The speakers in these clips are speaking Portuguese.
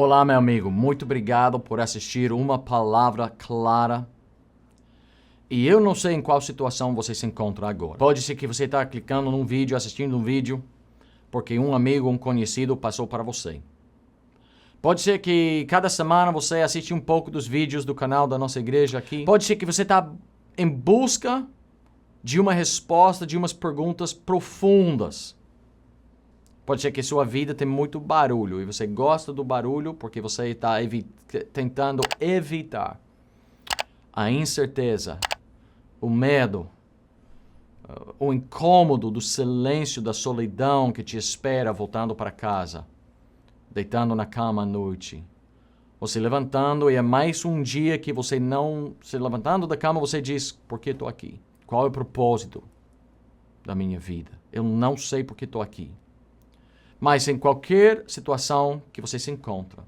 Olá, meu amigo. Muito obrigado por assistir uma palavra clara. E eu não sei em qual situação você se encontra agora. Pode ser que você está clicando num vídeo, assistindo um vídeo, porque um amigo, um conhecido passou para você. Pode ser que cada semana você assiste um pouco dos vídeos do canal da nossa igreja aqui. Pode ser que você está em busca de uma resposta, de umas perguntas profundas. Pode ser que sua vida tem muito barulho e você gosta do barulho porque você está tentando evitar a incerteza, o medo, o incômodo do silêncio, da solidão que te espera voltando para casa, deitando na cama à noite, ou se levantando e é mais um dia que você não... Se levantando da cama você diz, por que estou aqui? Qual é o propósito da minha vida? Eu não sei por que estou aqui. Mas em qualquer situação que você se encontra,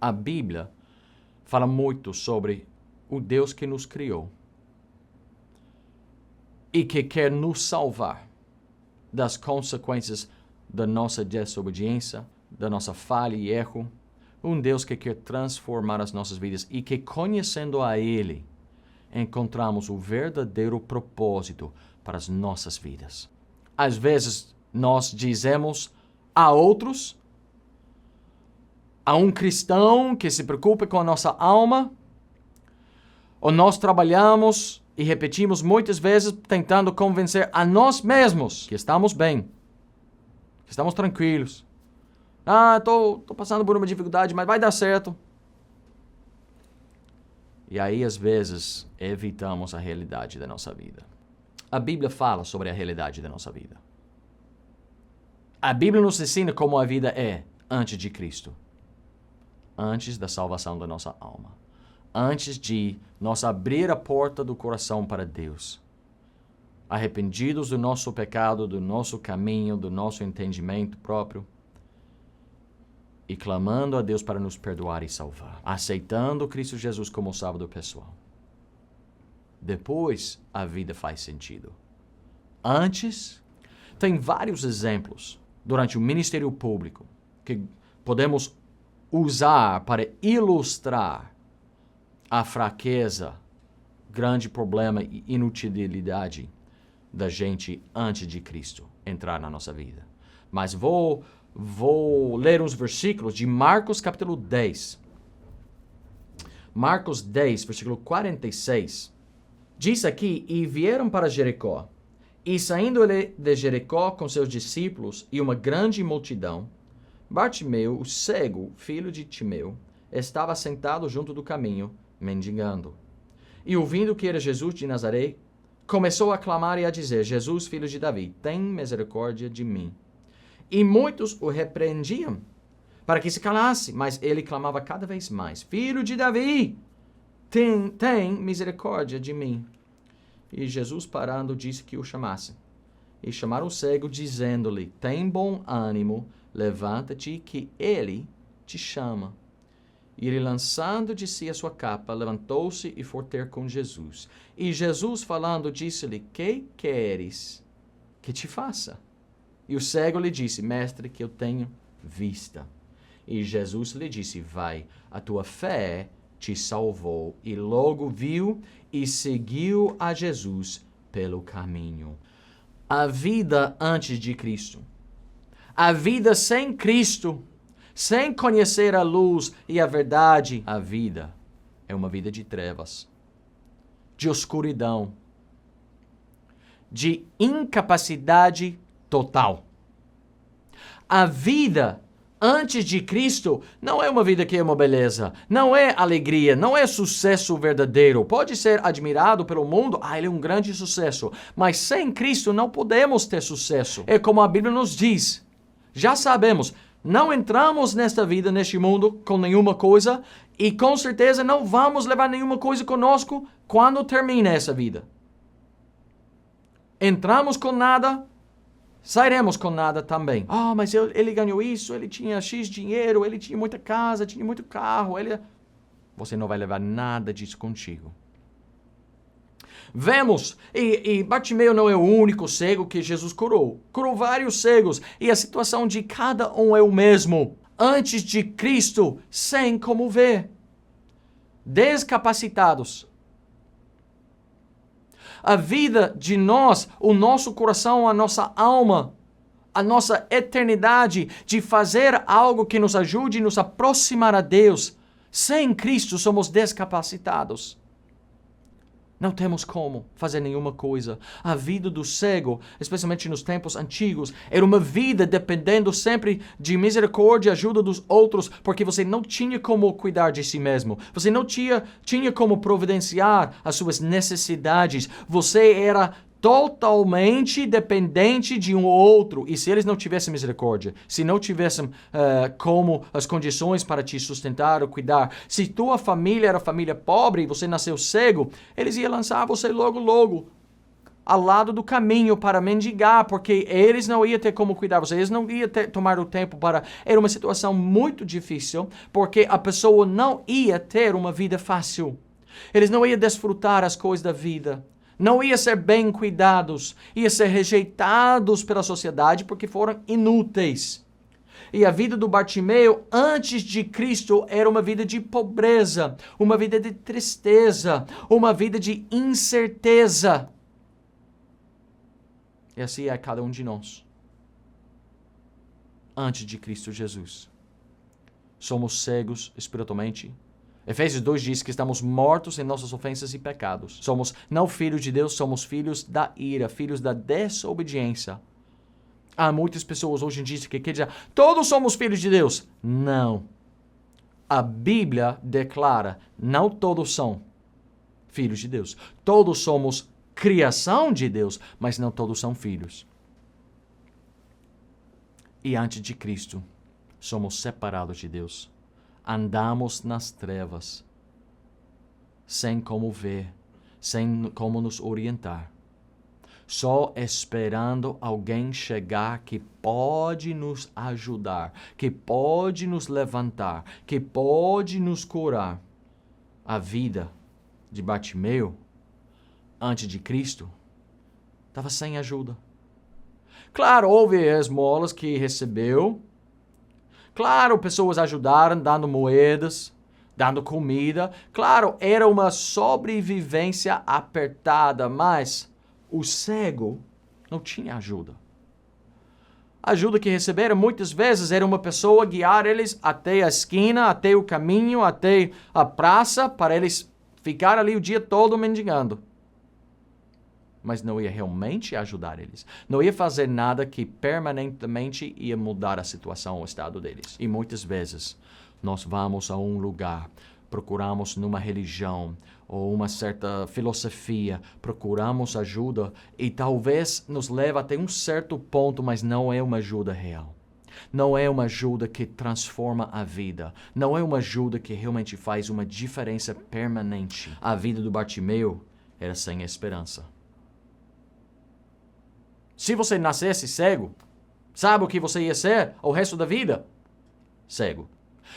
a Bíblia fala muito sobre o Deus que nos criou e que quer nos salvar das consequências da nossa desobediência, da nossa falha e erro. Um Deus que quer transformar as nossas vidas e que, conhecendo a Ele, encontramos o verdadeiro propósito para as nossas vidas. Às vezes, nós dizemos a outros, a um cristão que se preocupa com a nossa alma, ou nós trabalhamos e repetimos muitas vezes tentando convencer a nós mesmos que estamos bem, que estamos tranquilos. Estou passando por uma dificuldade, mas vai dar certo. E aí, às vezes, evitamos a realidade da nossa vida. A Bíblia fala sobre a realidade da nossa vida. A Bíblia nos ensina como a vida é antes de Cristo. Antes da salvação da nossa alma. Antes de nós abrir a porta do coração para Deus. Arrependidos do nosso pecado, do nosso caminho, do nosso entendimento próprio. E clamando a Deus para nos perdoar e salvar. Aceitando Cristo Jesus como Salvador pessoal. Depois, a vida faz sentido. Antes, tem vários exemplos durante o ministério público que podemos usar para ilustrar a fraqueza, grande problema e inutilidade da gente antes de Cristo entrar na nossa vida. Mas vou ler uns versículos de Marcos capítulo 10. Marcos 10, versículo 46. Diz aqui, e vieram para Jericó. E saindo ele de Jericó com seus discípulos e uma grande multidão, Bartimeu, o cego, filho de Timeu, estava sentado junto do caminho, mendigando. E ouvindo que era Jesus de Nazaré, começou a clamar e a dizer, Jesus, filho de Davi, tem misericórdia de mim. E muitos o repreendiam para que se calasse, mas ele clamava cada vez mais, Filho de Davi, tem misericórdia de mim. E Jesus, parando, disse que o chamasse. E chamaram o cego, dizendo-lhe, tem bom ânimo, levanta-te, que ele te chama. E ele, lançando de si a sua capa, levantou-se e foi ter com Jesus. E Jesus, falando, disse-lhe, que queres que te faça? E o cego lhe disse, mestre, que eu tenho vista. E Jesus lhe disse, vai, a tua fé te salvou. E logo viu e seguiu a Jesus pelo caminho. A vida antes de Cristo. A vida sem Cristo, sem conhecer a luz e a verdade. A vida é uma vida de trevas, de escuridão, de incapacidade total. A vida antes de Cristo não é uma vida que é uma beleza, não é alegria, não é sucesso verdadeiro. Pode ser admirado pelo mundo, ele é um grande sucesso, mas sem Cristo não podemos ter sucesso. É como a Bíblia nos diz, já sabemos, não entramos nesta vida, neste mundo, com nenhuma coisa e com certeza não vamos levar nenhuma coisa conosco quando termina essa vida. Entramos com nada, sairemos com nada também. Mas ele ganhou isso, ele tinha X dinheiro, ele tinha muita casa, tinha muito carro. Você não vai levar nada disso contigo. Vemos, e Bartimeu não é o único cego que Jesus curou. Curou vários cegos, e a situação de cada um é o mesmo. antes de Cristo, sem como ver. Descapacitados. A vida de nós, o nosso coração, a nossa alma, a nossa eternidade, de fazer algo que nos ajude a nos aproximar a Deus. Sem Cristo somos descapacitados. Não temos como fazer nenhuma coisa. A vida do cego, especialmente nos tempos antigos, era uma vida dependendo sempre de misericórdia e ajuda dos outros, porque você não tinha como cuidar de si mesmo. Você não tinha como providenciar as suas necessidades. Você era totalmente dependente de um outro. E se eles não tivessem misericórdia, se não tivessem como as condições para te sustentar ou cuidar, se tua família era família pobre e você nasceu cego, eles iam lançar você logo ao lado do caminho para mendigar, porque eles não iam ter como cuidar você, eles não iam tomar o tempo para... Era uma situação muito difícil, porque a pessoa não ia ter uma vida fácil. Eles não iam desfrutar as coisas da vida. Não ia ser bem cuidados, ia ser rejeitados pela sociedade porque foram inúteis. E a vida do Bartimeu, antes de Cristo, era uma vida de pobreza, uma vida de tristeza, uma vida de incerteza. E assim é cada um de nós. Antes de Cristo Jesus. Somos cegos espiritualmente. Efésios 2 diz que estamos mortos em nossas ofensas e pecados. Somos não filhos de Deus, somos filhos da ira, filhos da desobediência. Há muitas pessoas hoje em dia que querem dizer, todos somos filhos de Deus. Não. A Bíblia declara, não todos são filhos de Deus. Todos somos criação de Deus, mas não todos são filhos. E antes de Cristo, somos separados de Deus. Andamos nas trevas, sem como ver, sem como nos orientar. Só esperando alguém chegar que pode nos ajudar, que pode nos levantar, que pode nos curar. A vida de Bartimeu, antes de Cristo, estava sem ajuda. Claro, houve esmolas que recebeu. Claro, pessoas ajudaram dando moedas, dando comida. Claro, era uma sobrevivência apertada, mas o cego não tinha ajuda. A ajuda que receberam muitas vezes era uma pessoa guiar eles até a esquina, até o caminho, até a praça, para eles ficarem ali o dia todo mendigando. Mas não ia realmente ajudar eles. Não ia fazer nada que permanentemente ia mudar a situação, o estado deles. E muitas vezes nós vamos a um lugar, procuramos numa religião ou uma certa filosofia, procuramos ajuda e talvez nos leve até um certo ponto, mas não é uma ajuda real. Não é uma ajuda que transforma a vida. Não é uma ajuda que realmente faz uma diferença permanente. A vida do Bartimeu era sem esperança. Se você nascesse cego, sabe o que você ia ser o resto da vida? Cego.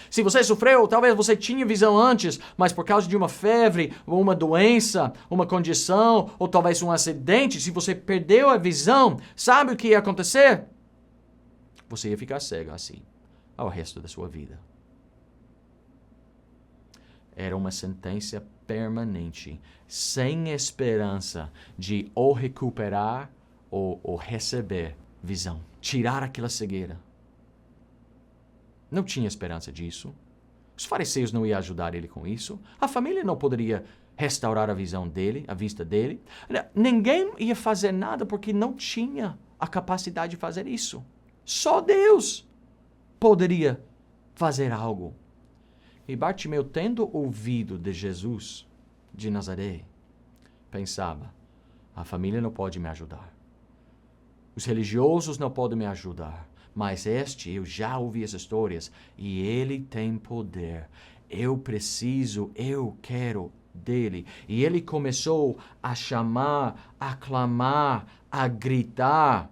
Se você sofreu, talvez você tinha visão antes, mas por causa de uma febre, ou uma doença, uma condição, ou talvez um acidente, se você perdeu a visão, sabe o que ia acontecer? Você ia ficar cego assim, ao resto da sua vida. Era uma sentença permanente, sem esperança de ou recuperar ou receber visão. Tirar aquela cegueira. Não tinha esperança disso. Os fariseus não iam ajudar ele com isso. A família não poderia restaurar a visão dele, a vista dele. Ninguém ia fazer nada porque não tinha a capacidade de fazer isso. Só Deus poderia fazer algo. E Bartimeu, tendo ouvido de Jesus de Nazaré, pensava, a família não pode me ajudar. Os religiosos não podem me ajudar. Mas eu já ouvi as histórias e ele tem poder. Eu quero dele. E ele começou a chamar, a clamar, a gritar.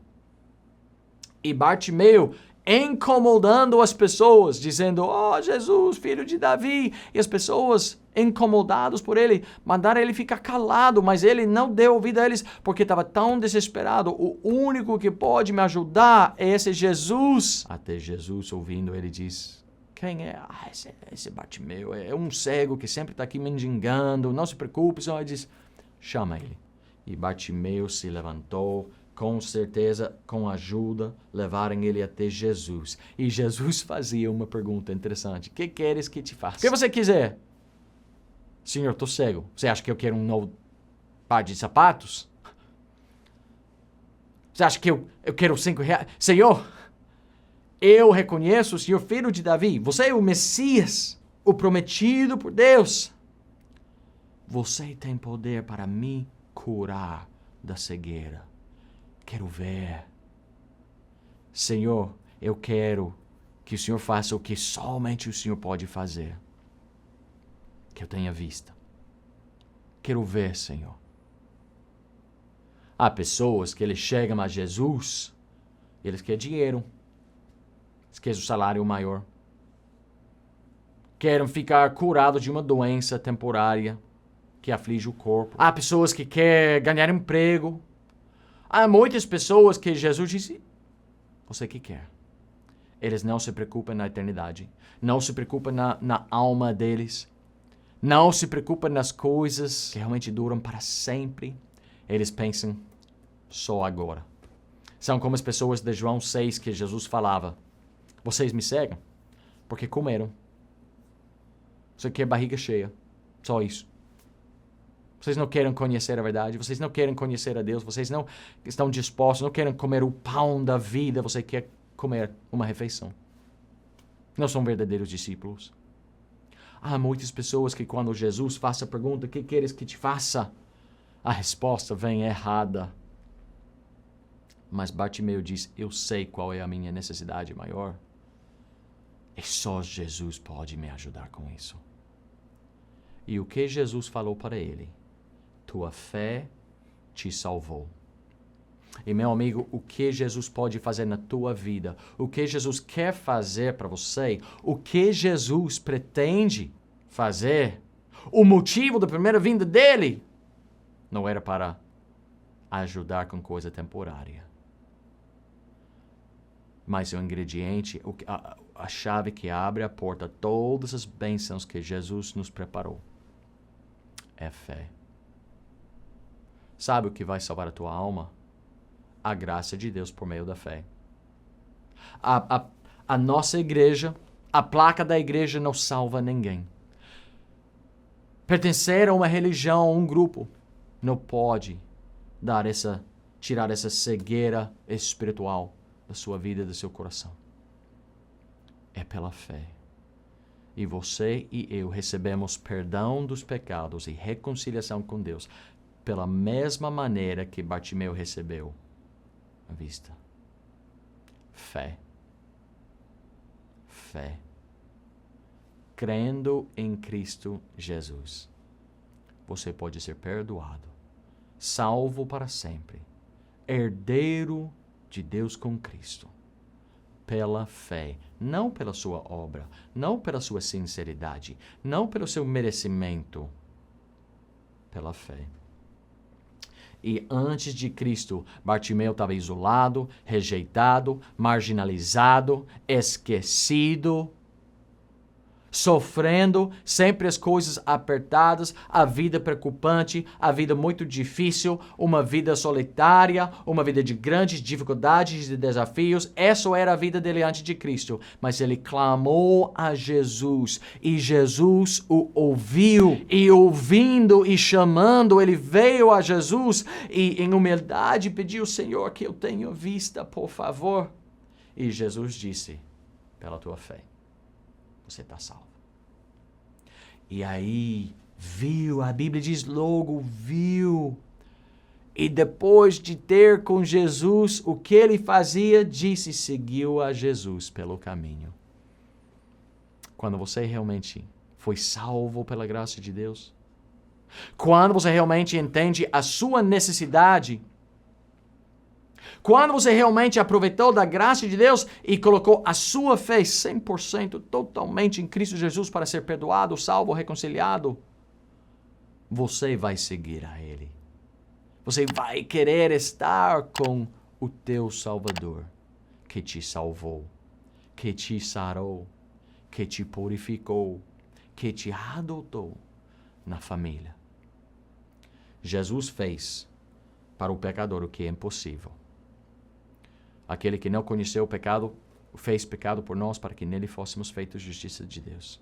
E Bartimeu incomodando as pessoas, dizendo, oh Jesus, filho de Davi. E as pessoas incomodados por ele, mandaram ele ficar calado, mas ele não deu ouvido a eles porque estava tão desesperado. O único que pode me ajudar é esse Jesus. Até Jesus, ouvindo, ele diz: quem é? Esse Bartimeu é um cego que sempre está aqui mendigando, não se preocupe. Só ele diz: chama ele. E Bartimeu se levantou, com certeza, com ajuda, levaram ele até Jesus. E Jesus fazia uma pergunta interessante: que queres que te faça? O que você quiser? Senhor, estou cego. Você acha que eu quero um novo par de sapatos? Você acha que eu quero R$5? Senhor, eu reconheço o Senhor, filho de Davi. Você é o Messias, o prometido por Deus. Você tem poder para me curar da cegueira. Quero ver. Senhor, eu quero que o Senhor faça o que somente o Senhor pode fazer. Que eu tenha vista. Quero ver, Senhor. Há pessoas que eles chegam a Jesus, eles querem dinheiro. Eles querem o salário maior. Querem ficar curados de uma doença temporária que aflige o corpo. Há pessoas que querem ganhar emprego. Há muitas pessoas que Jesus disse: você que quer. Eles não se preocupam na eternidade. Não se preocupam na alma deles. Não se preocupam nas coisas que realmente duram para sempre. Eles pensam só agora. São como as pessoas de João 6 que Jesus falava: vocês me seguem porque comeram. Você quer barriga cheia. Só isso. Vocês não querem conhecer a verdade. Vocês não querem conhecer a Deus. Vocês não estão dispostos, não querem comer o pão da vida. Você quer comer uma refeição. Não são verdadeiros discípulos. Há muitas pessoas que quando Jesus faz a pergunta: o que queres que te faça? A resposta vem errada. Mas Bartimeu diz: eu sei qual é a minha necessidade maior. E só Jesus pode me ajudar com isso. E o que Jesus falou para ele? Tua fé te salvou. E meu amigo, o que Jesus pode fazer na tua vida? O que Jesus quer fazer para você? O que Jesus pretende fazer? O motivo da primeira vinda dele não era para ajudar com coisa temporária. Mas o ingrediente, a chave que abre a porta a todas as bênçãos que Jesus nos preparou é fé. Sabe o que vai salvar a tua alma? A graça de Deus por meio da fé. A nossa igreja, a placa da igreja não salva ninguém. Pertencer a uma religião, a um grupo, não pode tirar essa cegueira espiritual da sua vida e do seu coração. É pela fé. E você e eu recebemos perdão dos pecados e reconciliação com Deus pela mesma maneira que Bartimeu recebeu a vista. Fé. Fé. Crendo em Cristo Jesus, você pode ser perdoado, salvo para sempre, herdeiro de Deus com Cristo, pela fé, não pela sua obra, não pela sua sinceridade, não pelo seu merecimento, pela fé. E antes de Cristo, Bartimeu estava isolado, rejeitado, marginalizado, esquecido, sofrendo, sempre as coisas apertadas, a vida preocupante, a vida muito difícil, uma vida solitária, uma vida de grandes dificuldades e desafios. Essa era a vida dele antes de Cristo. Mas ele clamou a Jesus e Jesus o ouviu. E ouvindo e chamando, ele veio a Jesus e em humildade pediu: Senhor, que eu tenha vista, por favor. E Jesus disse: pela tua fé, você está salvo. E aí, viu, a Bíblia diz logo, viu. E depois de ter com Jesus o que ele fazia, disse, seguiu a Jesus pelo caminho. Quando você realmente foi salvo pela graça de Deus, quando você realmente entende a sua necessidade, Quando você realmente aproveitou da graça de Deus e colocou a sua fé 100% totalmente em Cristo Jesus para ser perdoado, salvo, reconciliado, você vai seguir a Ele. Você vai querer estar com o teu Salvador, que te salvou, que te sarou, que te purificou, que te adotou na família. Jesus fez para o pecador o que é impossível. Aquele que não conheceu o pecado, fez pecado por nós para que nele fôssemos feitos justiça de Deus.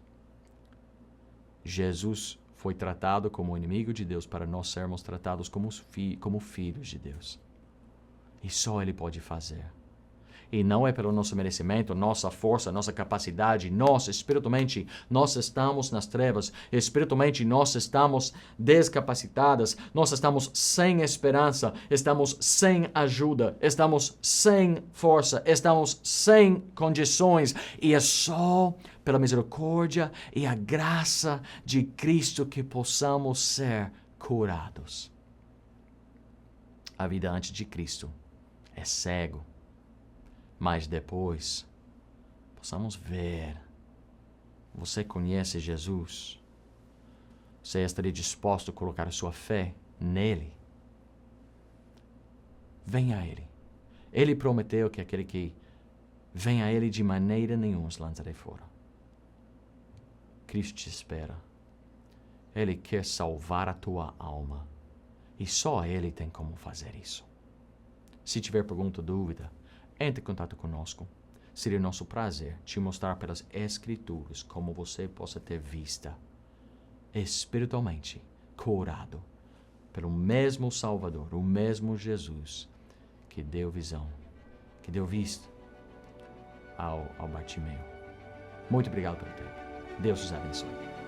Jesus foi tratado como inimigo de Deus para nós sermos tratados como filhos de Deus. E só Ele pode fazer. E não é pelo nosso merecimento, nossa força, nossa capacidade. Nós, espiritualmente, nós estamos nas trevas. Espiritualmente, nós estamos descapacitadas. Nós estamos sem esperança. Estamos sem ajuda. Estamos sem força. Estamos sem condições. E é só pela misericórdia e a graça de Cristo que possamos ser curados. A vida antes de Cristo é cego. Mas depois, possamos ver. Você conhece Jesus? Você estaria disposto a colocar a sua fé nele? Venha a Ele. Ele prometeu que aquele que vem a Ele de maneira nenhuma os lançarei fora. Cristo te espera. Ele quer salvar a tua alma. E só Ele tem como fazer isso. Se tiver pergunta ou dúvida, entre em contato conosco. Seria nosso prazer te mostrar pelas Escrituras como você possa ter vista espiritualmente curado pelo mesmo Salvador, o mesmo Jesus que deu visão, que deu vista ao Bartimeu. Muito obrigado pelo tempo. Deus os abençoe.